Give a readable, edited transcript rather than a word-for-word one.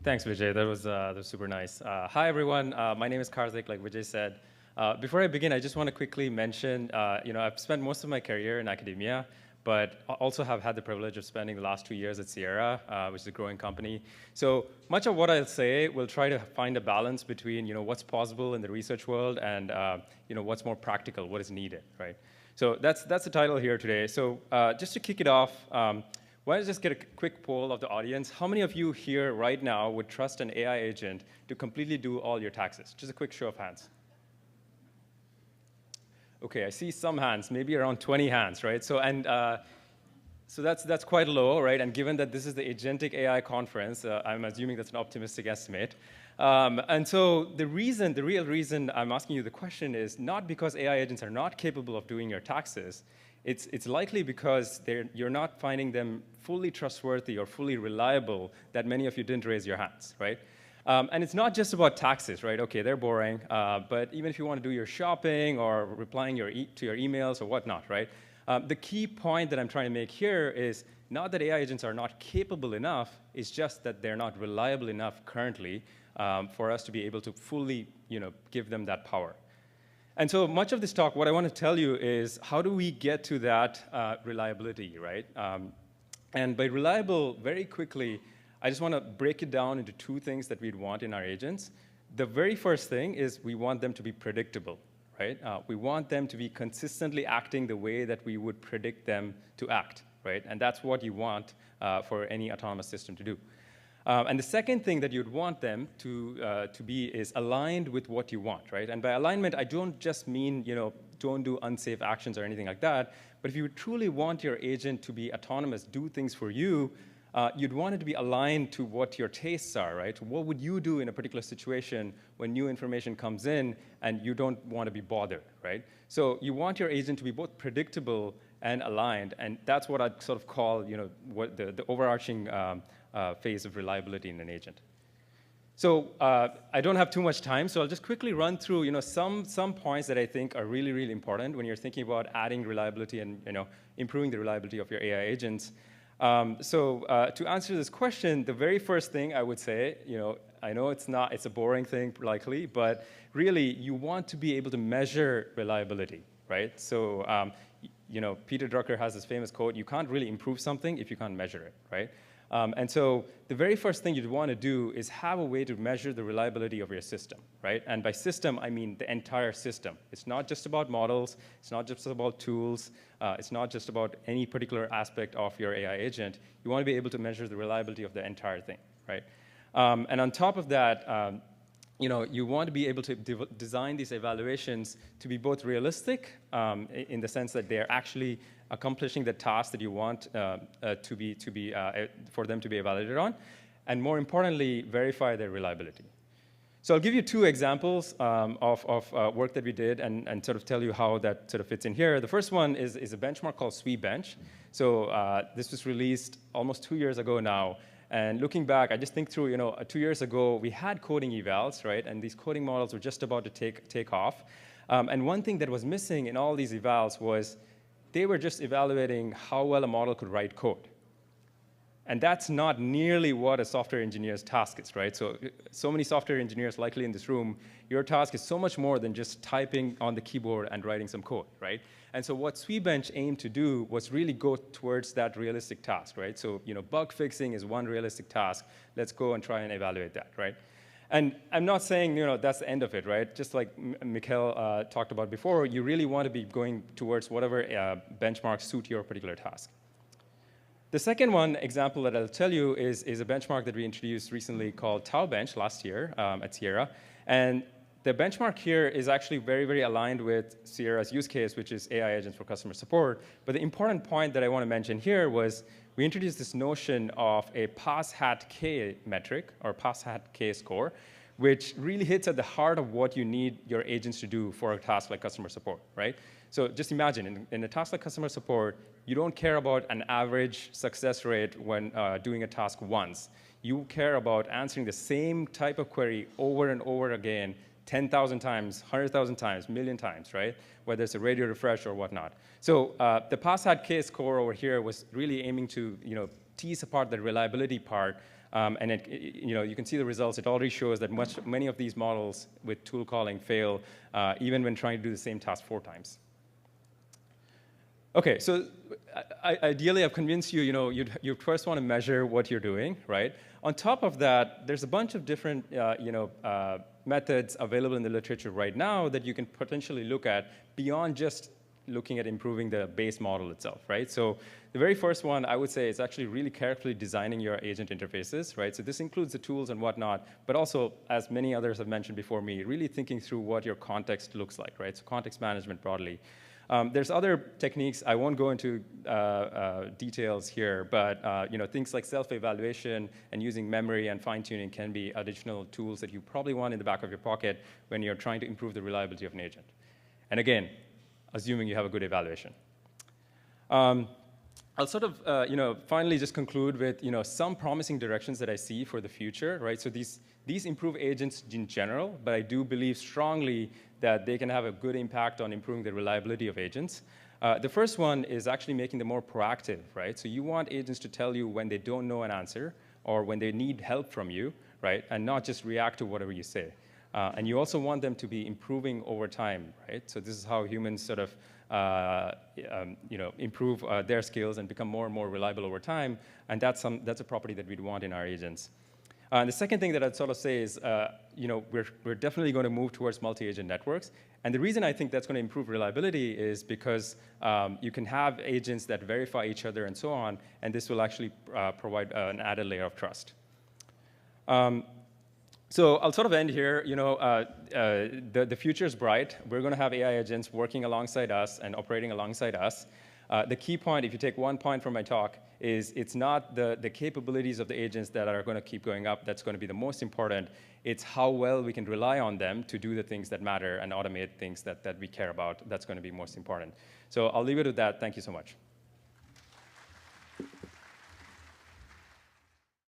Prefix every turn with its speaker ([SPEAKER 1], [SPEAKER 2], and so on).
[SPEAKER 1] Thanks, Vijay. That was super nice. Hi, everyone. My name is Karthik, like Vijay said. Before I begin, I just want to quickly mention, I've spent most of my career in academia, but I also have had the privilege of spending the last 2 years at Sierra, which is a growing company. So much of what I'll say will try to find a balance between, what's possible in the research world and, what's more practical, what is needed, right? So that's the title here today. So just to kick it off, why don't I just get a quick poll of the audience? How many of you here right now would trust an AI agent to completely do all your taxes? Just a quick show of hands. OK, I see some hands, maybe around 20 hands, right? So that's quite low, right? And given that this is the Agentic AI conference, I'm assuming that's an optimistic estimate. And so the real reason I'm asking you the question is not because AI agents are not capable of doing your taxes. It's likely because you're not finding them fully trustworthy or fully reliable that many of you didn't raise your hands, right? And it's not just about taxes, right? OK, they're boring. But even if you want to do your shopping or replying to your emails or whatnot, right? The key point that I'm trying to make here is not that AI agents are not capable enough. It's just that they're not reliable enough currently for us to be able to fully give them that power. And so much of this talk, what I want to tell you is how do we get to that reliability, right? And by reliable, very quickly, I just want to break it down into two things that we'd want in our agents. The very first thing is we want them to be predictable, right? We want them to be consistently acting the way that we would predict them to act, right? And that's what you want for any autonomous system to do. And the second thing that you'd want them to be is aligned with what you want, right? And by alignment, I don't just mean, don't do unsafe actions or anything like that. But if you truly want your agent to be autonomous, do things for you, you'd want it to be aligned to what your tastes are, right? What would you do in a particular situation when new information comes in and you don't want to be bothered, right? So you want your agent to be both predictable and aligned. And that's what I'd sort of call, what the overarching phase of reliability in an agent. So I don't have too much time, so I'll just quickly run through some points that I think are really, really important when you're thinking about adding reliability and improving the reliability of your AI agents. To answer this question, the very first thing I would say, I know it's a boring thing likely, but really you want to be able to measure reliability, right? So Peter Drucker has this famous quote, you can't really improve something if you can't measure it, right? And so the very first thing you'd want to do is have a way to measure the reliability of your system, right? And by system, I mean the entire system. It's not just about models. It's not just about tools. It's not just about any particular aspect of your AI agent. You want to be able to measure the reliability of the entire thing, right? And on top of that, you want to be able to design these evaluations to be both realistic in the sense that they're actually accomplishing the task that you want for them to be evaluated on, and more importantly, verify their reliability. So I'll give you two examples of work that we did and sort of tell you how that sort of fits in here. The first one is a benchmark called SweetBench. So this was released almost 2 years ago now. And looking back, I just think through, 2 years ago, we had coding evals, right? And these coding models were just about to take off. And one thing that was missing in all these evals was they were just evaluating how well a model could write code. And that's not nearly what a software engineer's task is, right? So many software engineers likely in this room, your task is so much more than just typing on the keyboard and writing some code, right? And so what SweetBench aimed to do was really go towards that realistic task, right? So bug fixing is one realistic task. Let's go and try and evaluate that, right? And I'm not saying that's the end of it, right? Just like Mikhail talked about before, you really want to be going towards whatever benchmarks suit your particular task. The second example that I'll tell you is a benchmark that we introduced recently called TauBench last year at Sierra. And the benchmark here is actually very, very aligned with Sierra's use case, which is AI agents for customer support. But the important point that I want to mention here was we introduced this notion of a pass-hat-K metric, or pass-hat-K score, which really hits at the heart of what you need your agents to do for a task like customer support, right? So just imagine, in a task like customer support, you don't care about an average success rate when doing a task once. You care about answering the same type of query over and over again 10,000 times, 100,000 times, million times, right? Whether it's a radio refresh or whatnot. So the pass-hat-K score over here was really aiming to tease apart the reliability part, and you can see the results. It already shows that many of these models with tool calling fail even when trying to do the same task 4 times. Okay, so ideally, I've convinced you, you first want to measure what you're doing, right? On top of that, there's a bunch of different, methods available in the literature right now that you can potentially look at beyond just looking at improving the base model itself, right? So the very first one, I would say, is actually really carefully designing your agent interfaces, right? So this includes the tools and whatnot, but also, as many others have mentioned before me, really thinking through what your context looks like, right? So context management broadly. There's other techniques. I won't go into details here, but things like self-evaluation and using memory and fine-tuning can be additional tools that you probably want in the back of your pocket when you're trying to improve the reliability of an agent. And again, assuming you have a good evaluation. I'll sort of, finally just conclude with, some promising directions that I see for the future, right? So these improve agents in general, but I do believe strongly that they can have a good impact on improving the reliability of agents. The first one is actually making them more proactive, right? So you want agents to tell you when they don't know an answer or when they need help from you, right? And not just react to whatever you say. And you also want them to be improving over time, right? So this is how humans sort of improve their skills and become more and more reliable over time. And that's a property that we'd want in our agents. And the second thing that I'd sort of say is, we're definitely going to move towards multi-agent networks. And the reason I think that's going to improve reliability is because you can have agents that verify each other and so on, and this will actually provide an added layer of trust. So I'll sort of end here. The future is bright. We're going to have AI agents working alongside us and operating alongside us. The key point, if you take one point from my talk, is it's not the capabilities of the agents that are going to keep going up that's going to be the most important. It's how well we can rely on them to do the things that matter and automate things that we care about. That's going to be most important. So I'll leave it with that. Thank you so much.